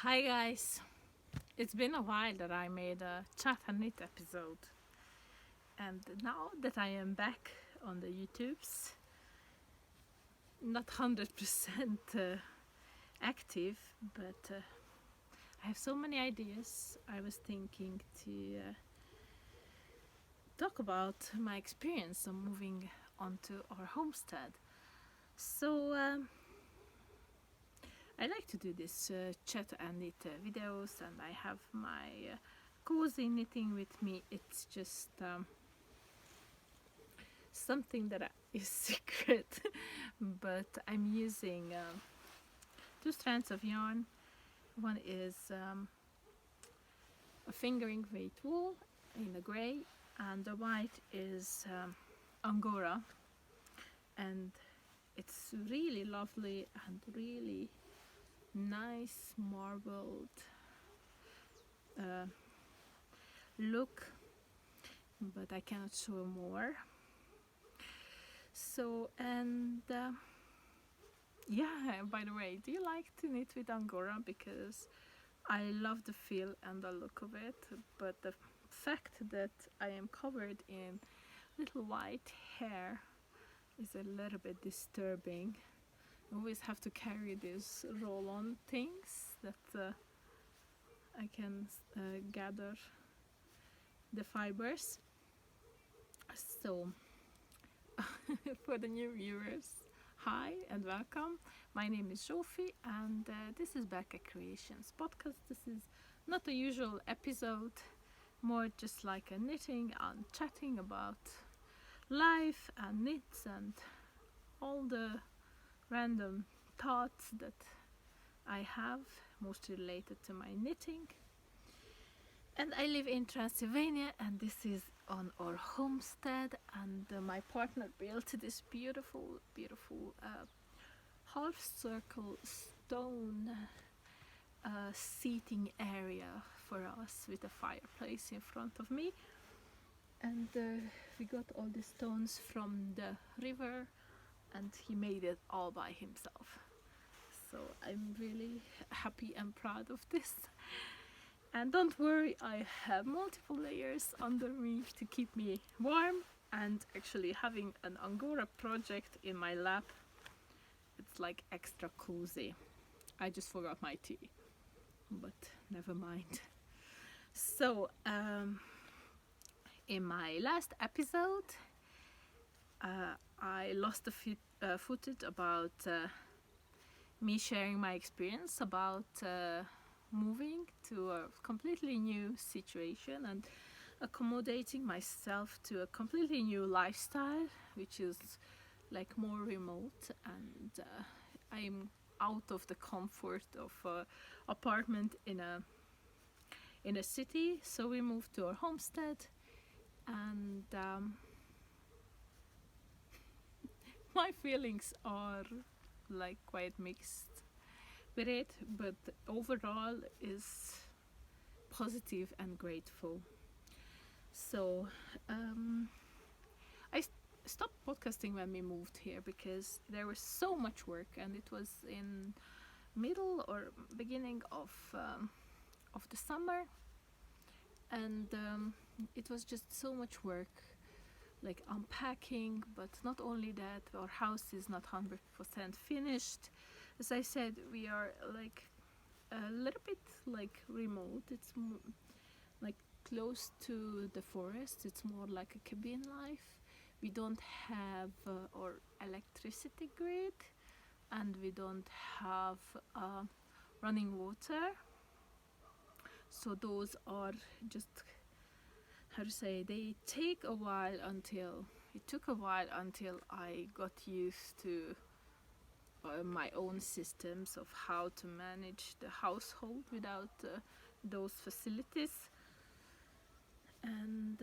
Hi guys, it's been a while that I made a Chat&Knit episode, and now that I am back on the YouTubes, not 100% active, but I have so many ideas. I was thinking to talk about my experience of moving onto our homestead. So I like to do this Chat&Knit videos, and I have my cozy knitting with me. It's just something that is secret, but I'm using two strands of yarn. One is a fingering weight wool in the grey, and the white is Angora, and it's really lovely and really nice marbled look, but I cannot show more. So, and yeah, by the way, do you like to knit with Angora? Because I love the feel and the look of it, but the fact that I am covered in little white hair is a little bit disturbing. I always have to carry these roll-on things that I can gather the fibers. So for the new viewers, hi and welcome. My name is Sophie, and this is Berke Creations Podcast. This is not a usual episode, more just like a knitting and chatting about life and knits and all the random thoughts that I have, mostly related to my knitting. And I live in Transylvania, and this is on our homestead, and my partner built this beautiful half circle stone seating area for us with a fireplace in front of me. And we got all the stones from the river, and he made it all by himself. So I'm really happy and proud of this. And don't worry, I have multiple layers under me to keep me warm, and actually having an Angora project in my lap, it's like extra cozy. I just forgot my tea, but never mind. So in my last episode I lost the footage about me sharing my experience about moving to a completely new situation and accommodating myself to a completely new lifestyle, which is like more remote, and I'm out of the comfort of an apartment in a city. So we moved to our homestead, and my feelings are like quite mixed with it, but overall is positive and grateful. So I stopped podcasting when we moved here because there was so much work, and it was in middle or beginning of the summer, and it was just so much work, like unpacking. But not only that, our house is not 100% finished. As I said, we are like a little bit like remote. It's like close to the forest. It's more like a cabin life. We don't have our electricity grid, and we don't have running water. So those are just, how to say, they take a while until, it took a while until I got used to my own systems of how to manage the household without those facilities. And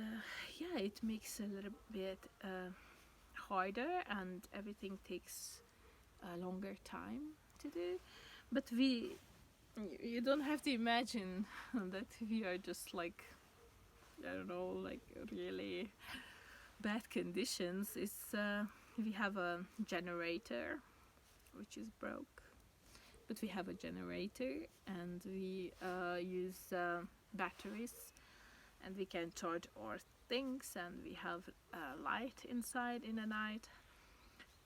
yeah, it makes a little bit harder, and everything takes a longer time to do. But you don't have to imagine that we are just like, I don't know, like really bad conditions. It's we have a generator which is broke, but we have a generator, and we use batteries, and we can charge our things, and we have light inside in the night,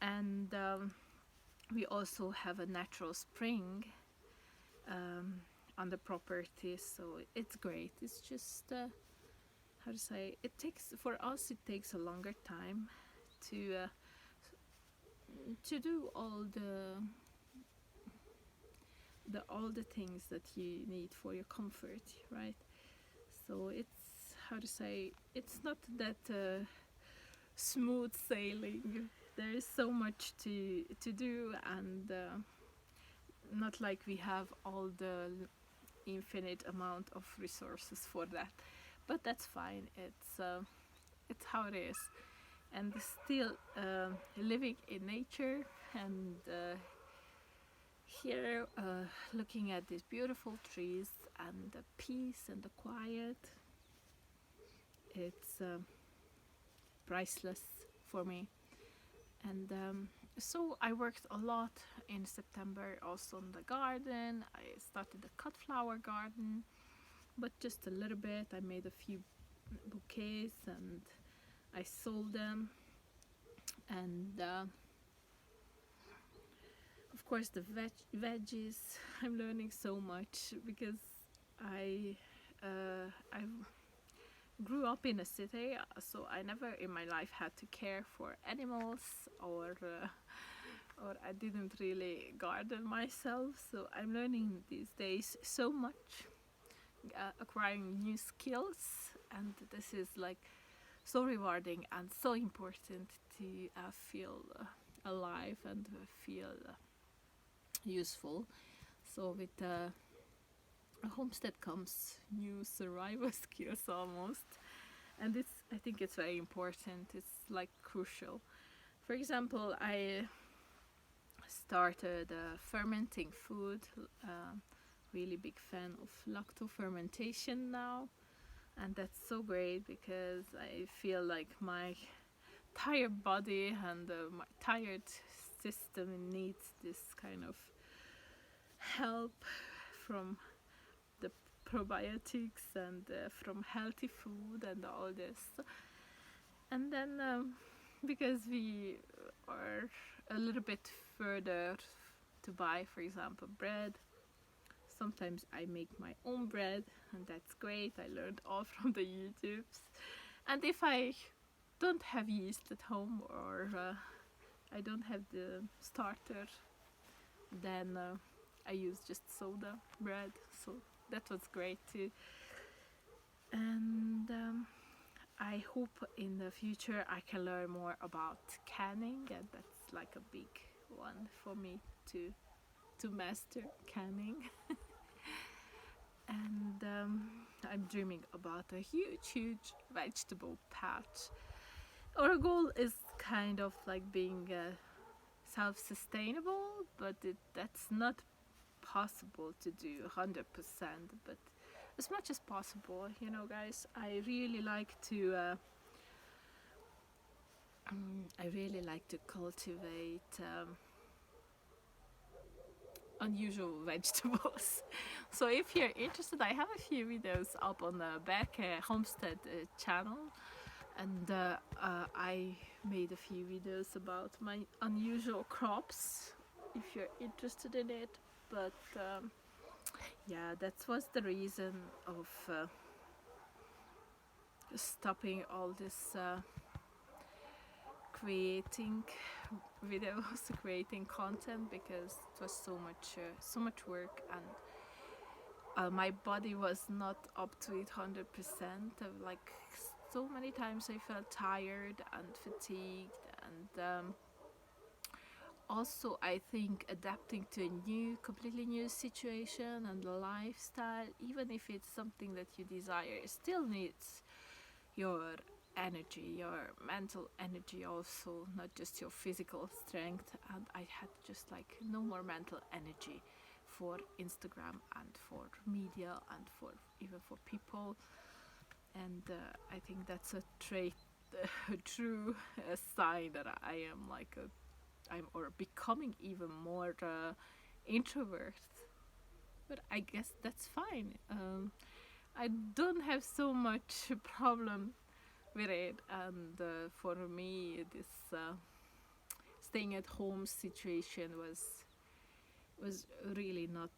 and we also have a natural spring on the property, so it's great. It's just how to say, it takes, for us it takes a longer time to do all the things that you need for your comfort, right? So it's, how to say, it's not that smooth sailing. There is so much to do, and not like we have all the infinite amount of resources for that, but that's fine. It's how it is, and still living in nature, and here looking at these beautiful trees and the peace and the quiet. It's priceless for me. And so I worked a lot in September also in the garden. I started the cut flower garden, but just a little bit. I made a few bouquets and I sold them. And of course the veggies, I'm learning so much, because I grew up in a city, so I never in my life had to care for animals, or I didn't really garden myself. So I'm learning these days so much, acquiring new skills, and this is like so rewarding and so important to feel alive and feel useful. So with a homestead comes new survival skills almost, and I think it's very important. It's like crucial. For example, I started fermenting food. Really big fan of lacto fermentation now, and that's so great because I feel like my tired body and my tired system needs this kind of help from the probiotics and from healthy food and all this. And then because we are a little bit further to buy, for example, bread, sometimes I make my own bread, and that's great. I learned all from the YouTubes. And if I don't have yeast at home, or I don't have the starter, then I use just soda bread, so that was great too. And I hope in the future I can learn more about canning, and that's like a big one for me to master canning. And I'm dreaming about a huge vegetable patch. Our goal is kind of like being self-sustainable, but that's not possible to do 100%, but as much as possible, guys. I really like to cultivate unusual vegetables. So if you're interested, I have a few videos up on the Berke Homestead channel, and I made a few videos about my unusual crops if you're interested in it. But yeah, that was the reason of stopping all this creating videos, creating content, because it was so much work, and my body was not up to it 100%. Like so many times I felt tired and fatigued, and also I think adapting to a completely new situation and lifestyle, even if it's something that you desire, it still needs your energy, your mental energy also, not just your physical strength. And I had just like no more mental energy for Instagram and for media and for even for people. And I think that's a trait, a true sign that I am like I'm becoming even more introvert, but I guess that's fine. I don't have so much problem with it, and for me, this staying at home situation was really not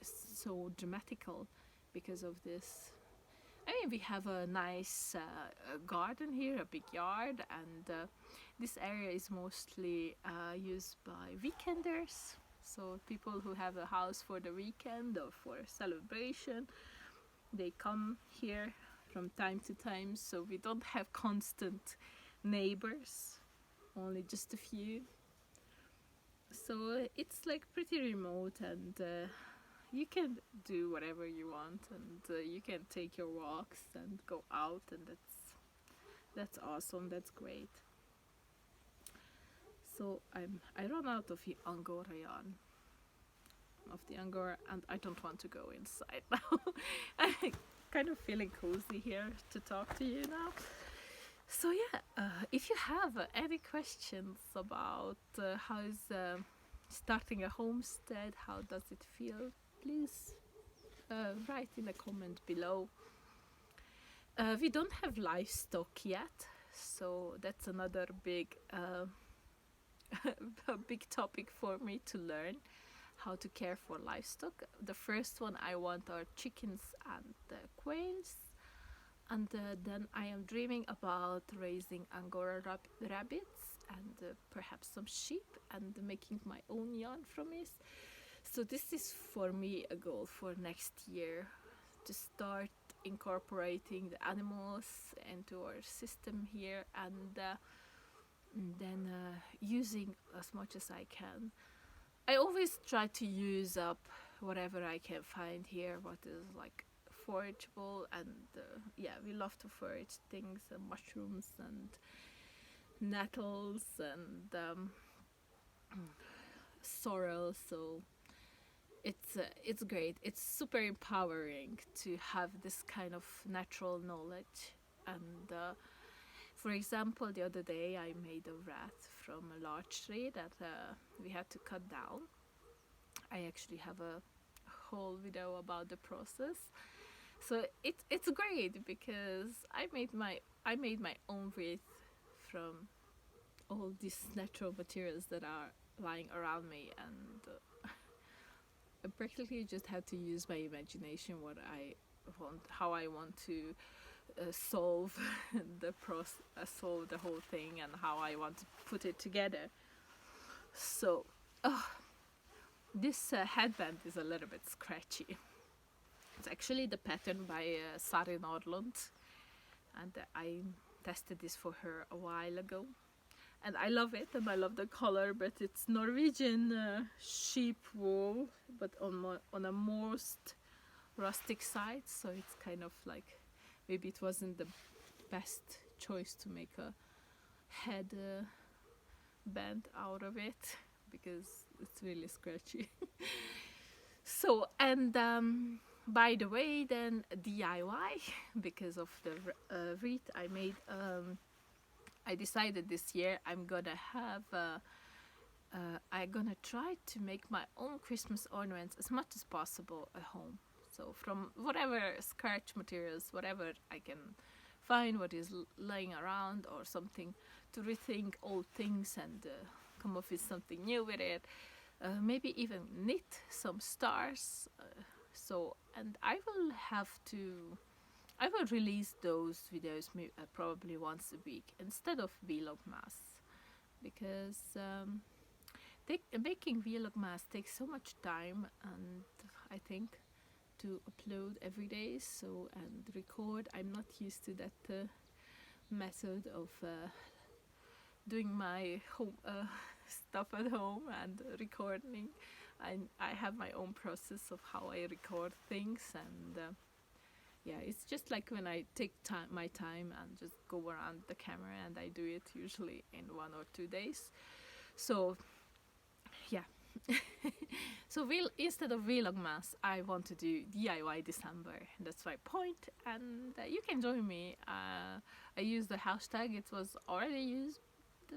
so dramatical because of this. I mean, we have a nice garden here, a big yard, and this area is mostly used by weekenders. So people who have a house for the weekend or for a celebration, they come here from time to time. So we don't have constant neighbors, only just a few. So it's like pretty remote, and you can do whatever you want, and you can take your walks and go out, and that's awesome. That's great. So I run out of the Angora yarn, of the Angora, and I don't want to go inside now. I'm kind of feeling cozy here to talk to you now. So yeah, if you have any questions about how is starting a homestead, how does it feel, please write in a comment below. We don't have livestock yet, so that's another big a big topic for me to learn, how to care for livestock. The first one I want are chickens and quails, and then I am dreaming about raising Angora rabbits and perhaps some sheep and making my own yarn from it. So this is for me a goal for next year, to start incorporating the animals into our system here, and then using as much as I can. I always try to use up whatever I can find here, what is like forageable, and yeah, we love to forage things, mushrooms and nettles and sorrel. So it's great. It's super empowering to have this kind of natural knowledge. And for example, the other day I made a wreath from a large tree that we had to cut down. I actually have a whole video about the process. So it's great because I made my own wreath from all these natural materials that are lying around me, and I practically just had to use my imagination, what I want, how I want to solve solve the whole thing, and how I want to put it together. So this headband is a little bit scratchy. It's actually the pattern by Sari Nordlund, and I tested this for her a while ago, and I love it, and I love the color, but it's Norwegian sheep wool, but on a most rustic side, so it's kind of like maybe it wasn't the best choice to make a head band out of it, because it's really scratchy. So, and by the way, then DIY, because of the wreath I made, I decided this year I'm gonna have I'm gonna try to make my own Christmas ornaments as much as possible at home. So from whatever scratch materials, whatever I can find, what is lying around, or something, to rethink old things and come up with something new with it. Maybe even knit some stars. So, and I will release those videos probably once a week instead of Vlogmas, because making Vlogmas takes so much time, and I think to upload every day, so, and record, I'm not used to that method of doing my home stuff at home and recording. I have my own process of how I record things, and yeah, it's just like when I take my time and just go around the camera, and I do it usually in 1 or 2 days. So yeah. So instead of Vlogmas, I want to do DIY December. That's my point, and you can join me. I used the hashtag. It was already used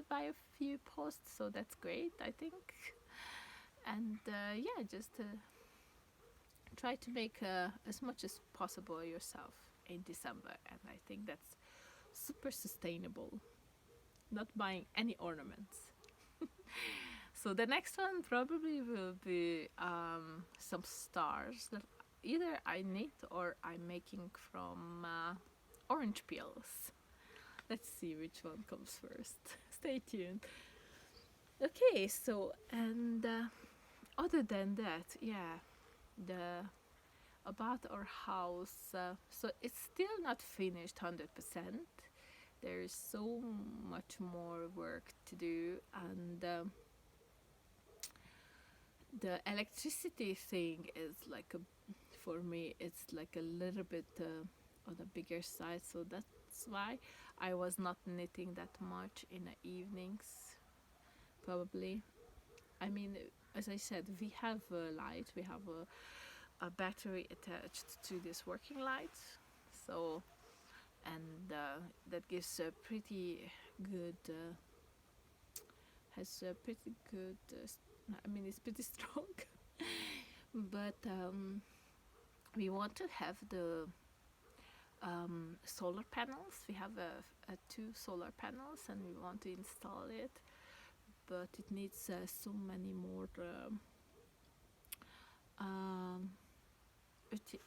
by a few posts, so that's great, I think. and just try to make as much as possible yourself in December, and I think that's super sustainable, not buying any ornaments. So the next one probably will be some stars that either I knit or I'm making from orange peels. Let's see which one comes first. Stay tuned. Okay, so, and other than that, about our house, so it's still not finished 100%. There is so much more work to do, and the electricity thing is like for me it's like a little bit on the bigger side, so that's why I was not knitting that much in the evenings, probably. I mean, as I said, we have a light, we have a battery attached to this working light, so, and that gives a pretty good has a pretty good I mean, it's pretty strong. But we want to have the solar panels. We have two solar panels and we want to install it, but it needs so many more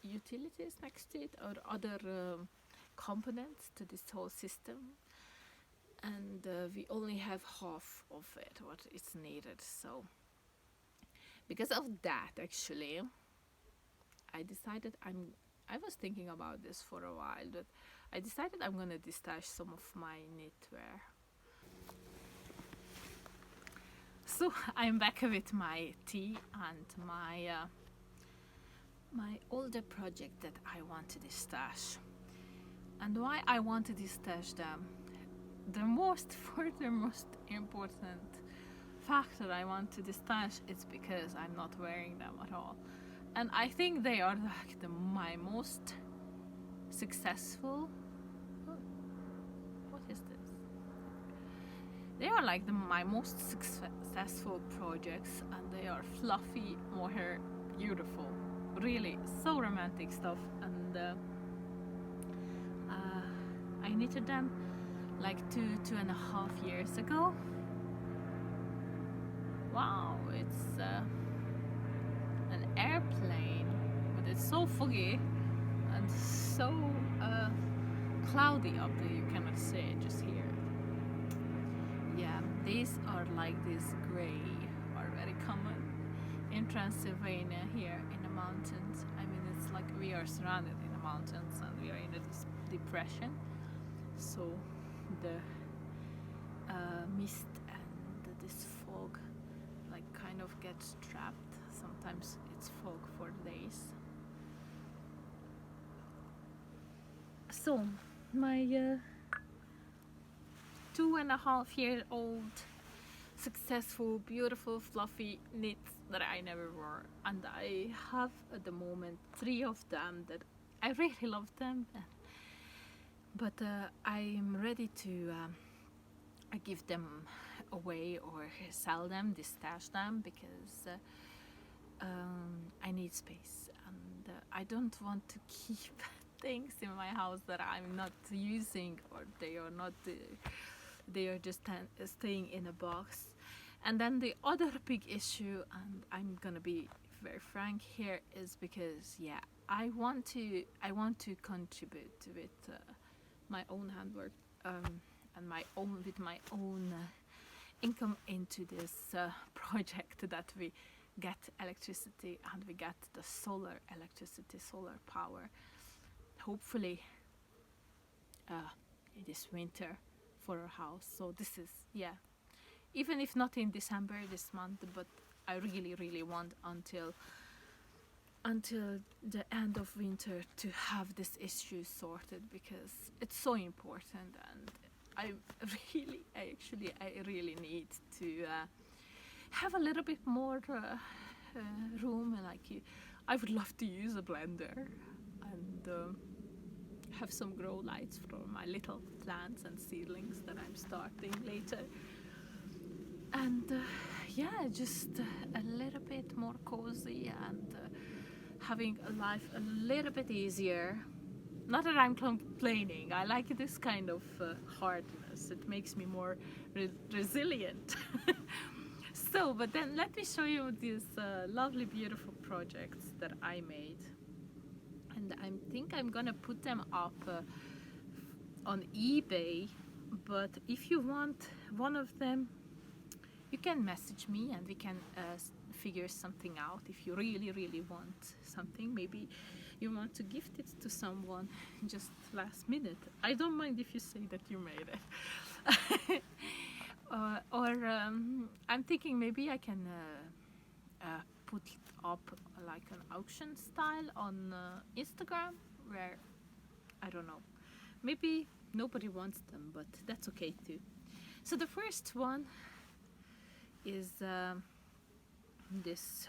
utilities next to it, or other components to this whole system, and we only have half of it what is needed. So because of that, actually, I decided I was thinking about this for a while, but I decided I'm gonna destash some of my knitwear. So I'm back with my tea and my older project that I want to destash. And why I want to destash them? The most important factor I want to destash is because I'm not wearing them at all. And I think they are like my most successful. What is this? They are like my most successful projects, and they are fluffy, mohair, beautiful, really so romantic stuff. And I knitted them like 2.5 years ago. Wow, it's an airplane, but it's so foggy and so cloudy up there you cannot see it, just hear it. Yeah, these are like this gray, are very common in Transylvania here in the mountains. I mean, it's like we are surrounded in the mountains and we are in this depression, so the mist and this fog like kind of gets trapped. Sometimes it's fog for days. So my 2.5-year-old successful, beautiful, fluffy knits that I never wore, and I have at the moment 3 of them that I really love them, but I'm ready to give them away or sell them, destash them, because I need space, and I don't want to keep things in my house that I'm not using, or they are not they are just staying in a box. And then the other big issue, and I'm gonna be very frank here, is because I want to contribute with my own handwork and my own income into this project, that we get electricity and we get the solar power, hopefully this winter for our house. So this is even if not in December this month, but I really want until the end of winter to have this issue sorted, because it's so important, and I really need to have a little bit more room. Like, I would love to use a blender and have some grow lights for my little plants and seedlings that I'm starting later. and yeah, just a little bit more cozy and having a life a little bit easier. Not that I'm complaining, I like this kind of hardness, it makes me more resilient. So, but then let me show you these lovely beautiful projects that I made, and I think I'm gonna put them up on eBay, but if you want one of them, you can message me and we can figure something out. If you really want something, maybe you want to gift it to someone just last minute, I don't mind if you say that you made it. I'm thinking maybe I can put up like an auction style on Instagram, where, I don't know, maybe nobody wants them, but that's okay too. So the first one is this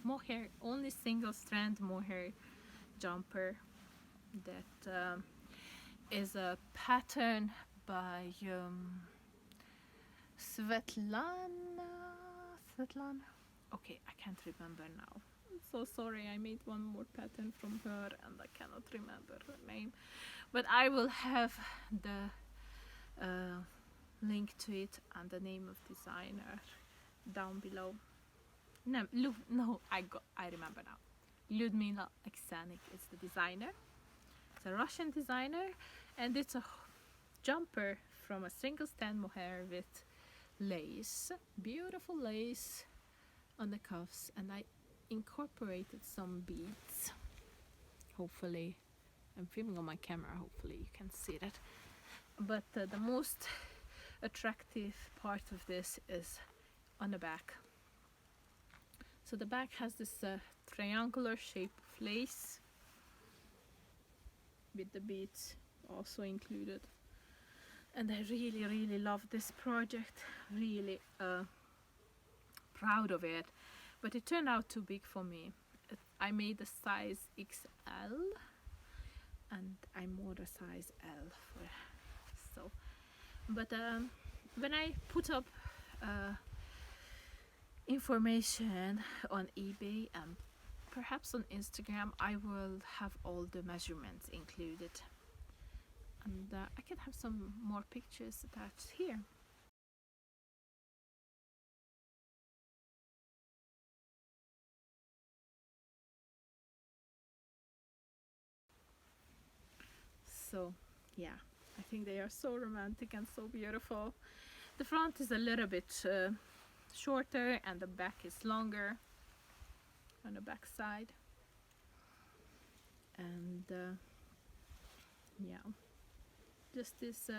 mohair, only single strand mohair jumper that is a pattern by Svetlana. Okay, I can't remember now. I'm so sorry, I made one more pattern from her and I cannot remember her name. But I will have the link to it and the name of designer down below. No, I remember now. Lyudmilla Aksenik is the designer. It's a Russian designer, and it's a jumper from a single strand mohair with lace, beautiful lace on the cuffs, and I incorporated some beads. Hopefully, I'm filming on my camera, hopefully you can see that. But the most attractive part of this is on the back. So the back has this triangular shape of lace with the beads also included, and I really love this project, really proud of it, but it turned out too big for me. I made a size XL and I'm more a size L for, so, but when I put up information on eBay and perhaps on Instagram, I will have all the measurements included, and I can have some more pictures attached here. So yeah, I think they are so romantic and so beautiful. The front is a little bit shorter and the back is longer on the back side, and yeah, just this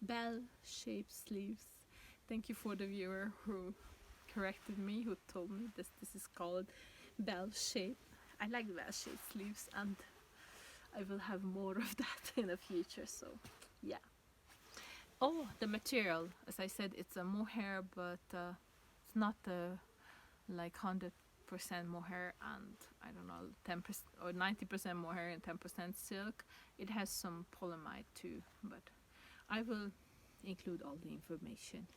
bell shaped sleeves. Thank you for the viewer who corrected me, who told me this is called bell shape. I like bell shaped sleeves, and I will have more of that in the future, so yeah. Oh, the material, as I said, it's a mohair, but it's not like 100% mohair and I don't know, 10% or 90% mohair and 10% silk. It has some polyamide too, but I will include all the information.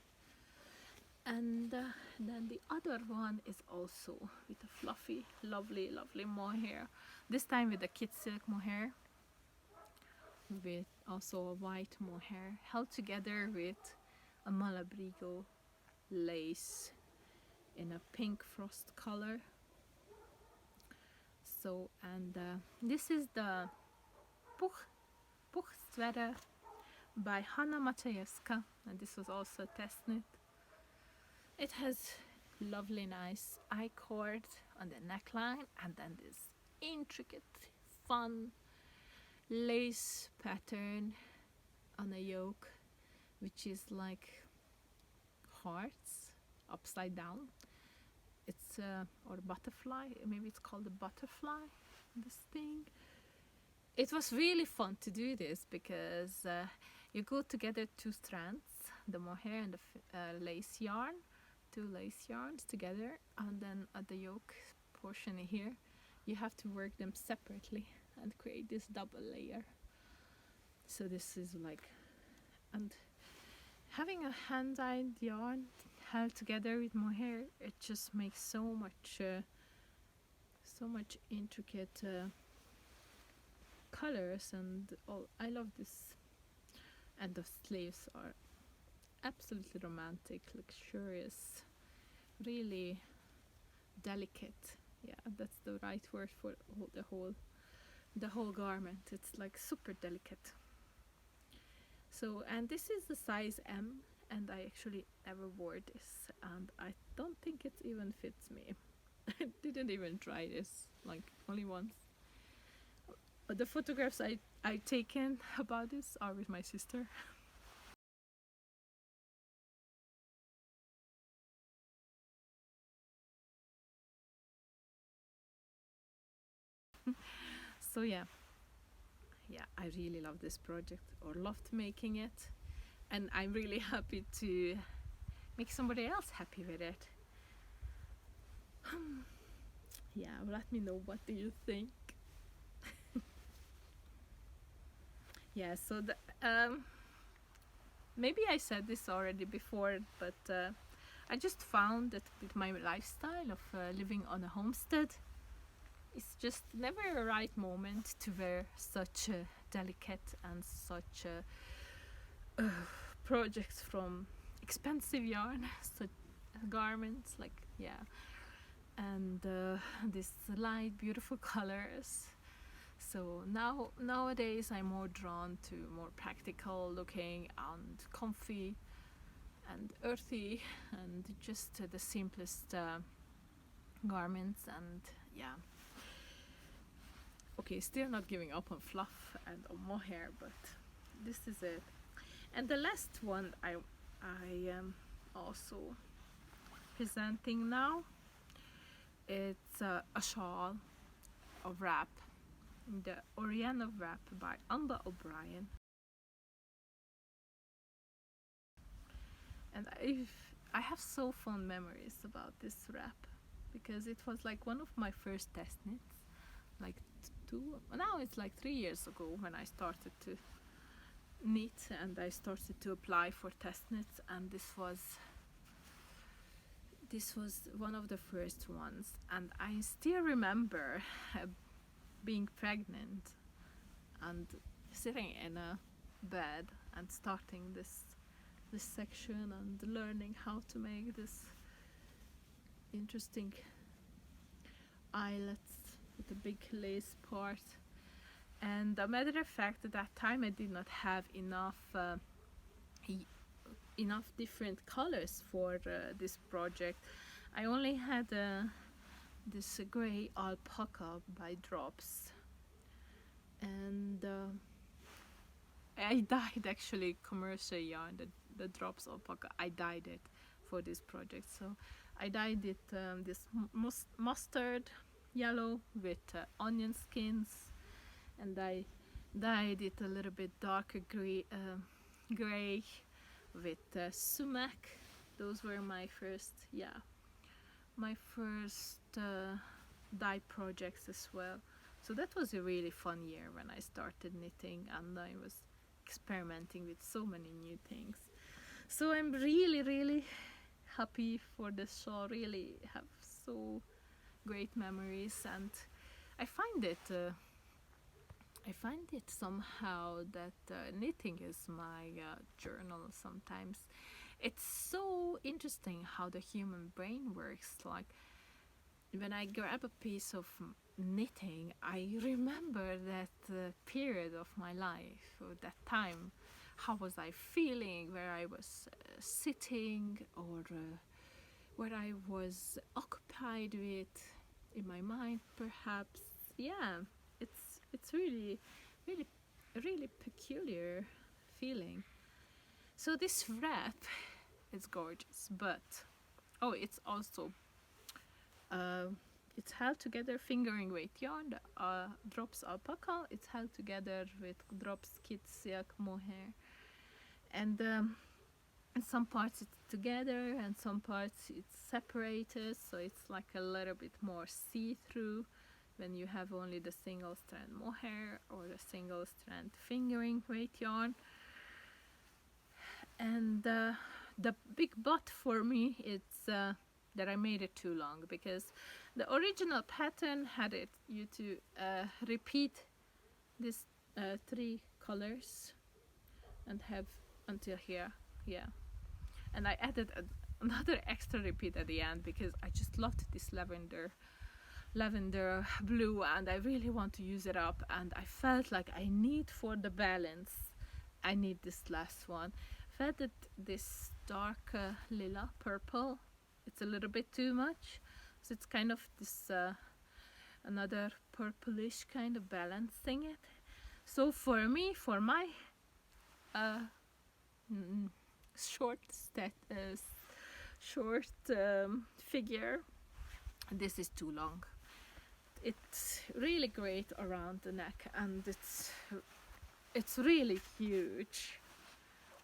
And then the other one is also with a fluffy, lovely mohair. This time with a kid silk mohair, with also a white mohair held together with a malabrigo lace in a pink frost color. So, and this is the Puch sweater by Hanna Maciejewska, and this was also Chat&Knit. It has lovely nice I-cord on the neckline, and then this intricate fun lace pattern on a yoke, which is like hearts upside down. It's or butterfly, maybe it's called a butterfly, this thing. It was really fun to do this because you go together two strands, the mohair and the lace yarn, two lace yarns together, and then at the yoke portion here you have to work them separately and create this double layer. So this is like, and having a hand-dyed yarn held together with mohair, it just makes so much intricate colors, and all. I love this, and the sleeves are absolutely romantic, luxurious, really delicate. Yeah, that's the right word for the whole garment. It's like super delicate. So, and this is the size M, and I actually never wore this, and I don't think it even fits me. I didn't even try this, like only once. But the photographs I've taken about this are with my sister. So yeah, I really love this project, or loved making it, and I'm really happy to make somebody else happy with it. Yeah, let me know, what do you think? Yeah, so maybe I said this already before, but I just found that with my lifestyle of living on a homestead, it's just never a right moment to wear such a delicate and such projects from expensive yarn, such garments, like, yeah, and these light beautiful colors. So nowadays I'm more drawn to more practical looking and comfy and earthy, and just the simplest garments. And yeah, okay, still not giving up on fluff and on mohair, but this is it. And the last one I am also presenting now, it's a shawl, a wrap, the Orianna wrap by Ambah O'Brien. And I have so fond memories about this wrap, because it was like one of my first test knits, like now it's like 3 years ago when I started to knit, and I started to apply for test knits, and this was one of the first ones. And I still remember being pregnant and sitting in a bed and starting this section and learning how to make this interesting eyelets with a big lace part. And a matter of fact, at that time I did not have enough different colors for this project. I only had this grey alpaca by Drops, and I dyed actually commercial yarn, the Drops alpaca. I dyed it for this project, so I dyed it this mustard yellow with onion skins, and I dyed it a little bit darker gray with sumac. Those were my first dye projects as well. So that was a really fun year when I started knitting, and I was experimenting with so many new things. So I'm really, really happy for this shawl. Really have so great memories, and I find it somehow that knitting is my journal sometimes. It's so interesting how the human brain works. Like, when I grab a piece of knitting, I remember that period of my life, or that time. How was I feeling, where I was sitting, or what I was occupied with in my mind, perhaps. Yeah, it's really, really, really peculiar feeling. So this wrap is gorgeous, but it's also it's held together fingering weight yarn, Drops alpaca. It's held together with Drops kid silk mohair, and in some parts it's together and some parts it's separated, so it's like a little bit more see-through when you have only the single strand mohair or the single strand fingering weight yarn. And the big but for me is that I made it too long, because the original pattern had it you to repeat these 3 colors and have until here. Yeah, and I added another extra repeat at the end because I just loved this lavender blue, and I really want to use it up, and I felt like I need, for the balance, I need this last one. Felt that this dark lila purple, it's a little bit too much, so it's kind of this another purplish kind of balancing it. So for me, for my short figure, this is too long. It's really great around the neck, and it's really huge,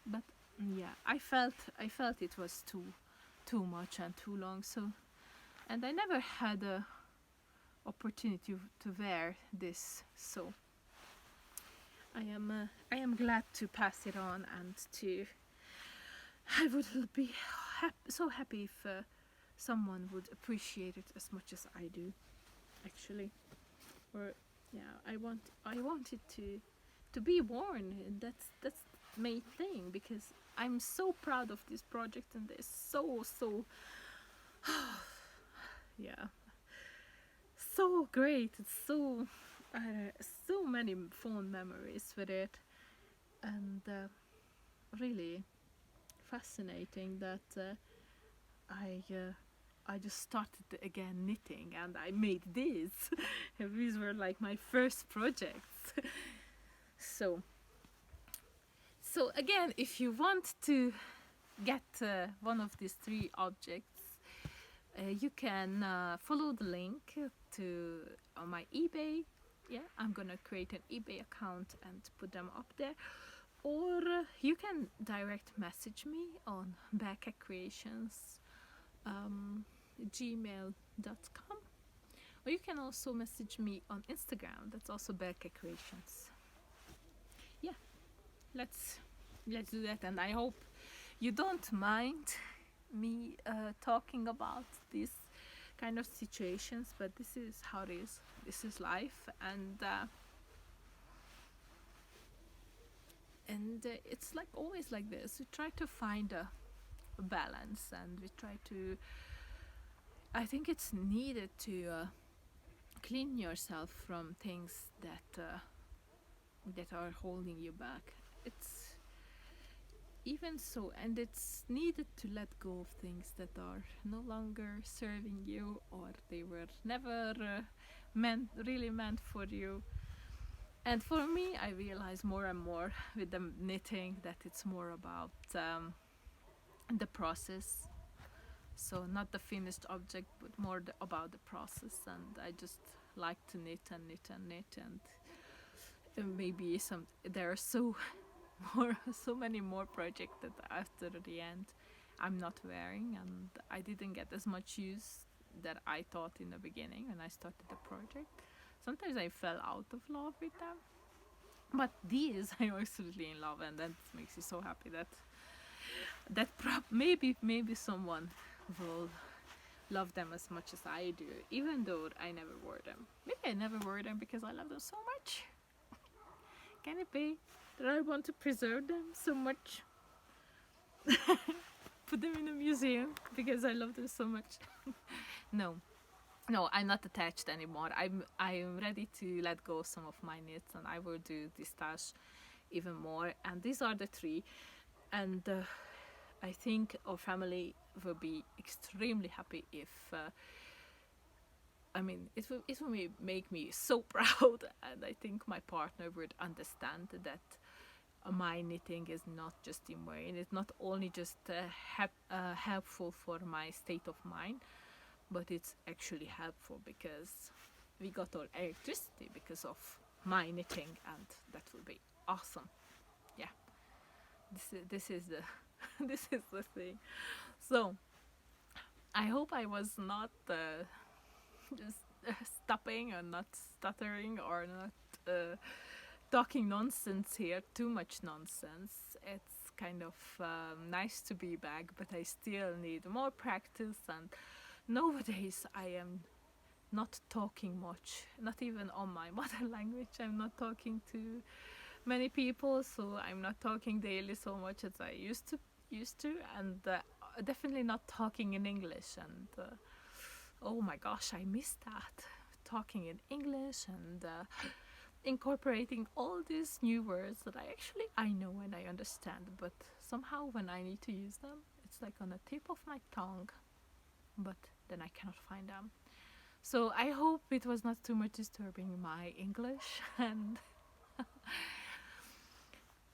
but yeah, I felt it was too much and too long. So, and I never had a opportunity to wear this, so I am glad to pass it on, and I would be so happy if someone would appreciate it as much as I do, actually. Or yeah, I want it to be worn, and that's the main thing, because I'm so proud of this project, and there's so yeah, so great. It's so many fond memories with it, and really fascinating that I just started again knitting, and I made this. These were like my first projects. So again, if you want to get one of these 3 objects, you can follow the link to my eBay. Yeah, I'm gonna create an eBay account and put them up there, or you can direct message me on Berke Creations gmail.com, or you can also message me on Instagram. That's also Berke Creations. Yeah, let's do that, and I hope you don't mind me talking about these kind of situations, but this is how it is. This is life, and it's like always like this. We try to find a balance, and we try to, I think it's needed to clean yourself from things that are holding you back. It's even so, and it's needed to let go of things that are no longer serving you, or they were never really meant for you. And for me, I realize more and more with the knitting that it's more about the process. So not the finished object, but more about the process. And I just like to knit and knit and knit, and maybe there are so many more projects that after the end I'm not wearing, and I didn't get as much use that I thought in the beginning when I started the project. Sometimes I fell out of love with them, but these I'm absolutely in love, and that makes me so happy that maybe someone will love them as much as I do, even though I never wore them. Maybe I never wore them because I love them so much. Can it be that I want to preserve them so much? Put them in a museum because I love them so much. No, I'm not attached anymore. I'm ready to let go of some of my knits, and I will do Destashed even more. And these are the 3, and I think our family will be extremely happy if it will make me so proud, and I think my partner would understand that my knitting is not just in wearing. It's not only just helpful for my state of mind, but it's actually helpful because we got our electricity because of my knitting, and that will be awesome. Yeah, this is the this is the thing. So I hope I was not just stopping or not stuttering or not talking nonsense here, too much nonsense. It's kind of nice to be back, but I still need more practice. And nowadays I am not talking much, not even on my mother language. I'm not talking to many people, so I'm not talking daily so much as I used to, and definitely not talking in English. And oh my gosh, I miss that, talking in English and incorporating all these new words that I know and I understand, but somehow when I need to use them, it's like on the tip of my tongue, but then I cannot find them. So I hope it was not too much disturbing my English, and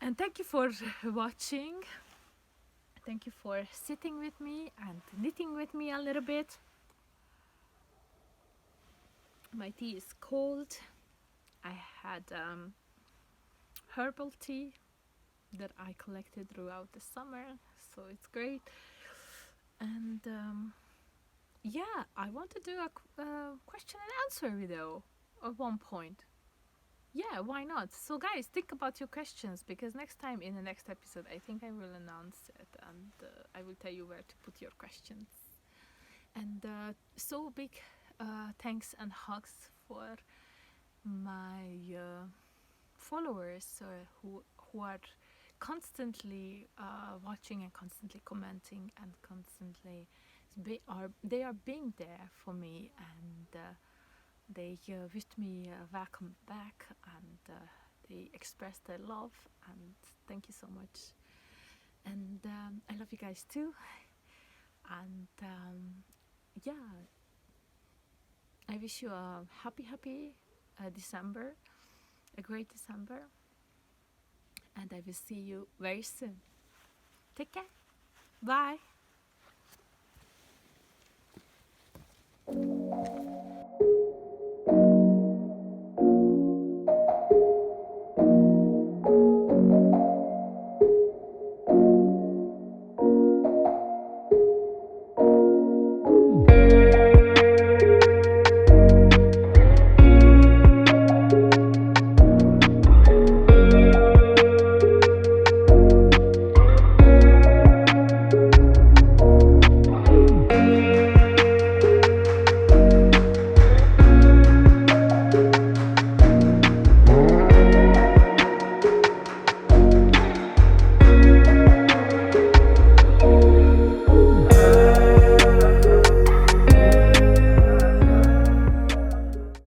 and thank you for watching. Thank you for sitting with me and knitting with me a little bit. My tea is cold. I had herbal tea that I collected throughout the summer, so it's great. And yeah, I want to do a question and answer video at one point. Yeah, why not? So guys, think about your questions, because next time in the next episode I think I will announce it, and I will tell you where to put your questions. And so big thanks and hugs for my followers who are constantly watching and constantly commenting and constantly they are being there for me, and they wished me welcome back, and they expressed their love, and thank you so much. And I love you guys too, and yeah, I wish you a happy December, a great December, and I will see you very soon. Take care. Bye.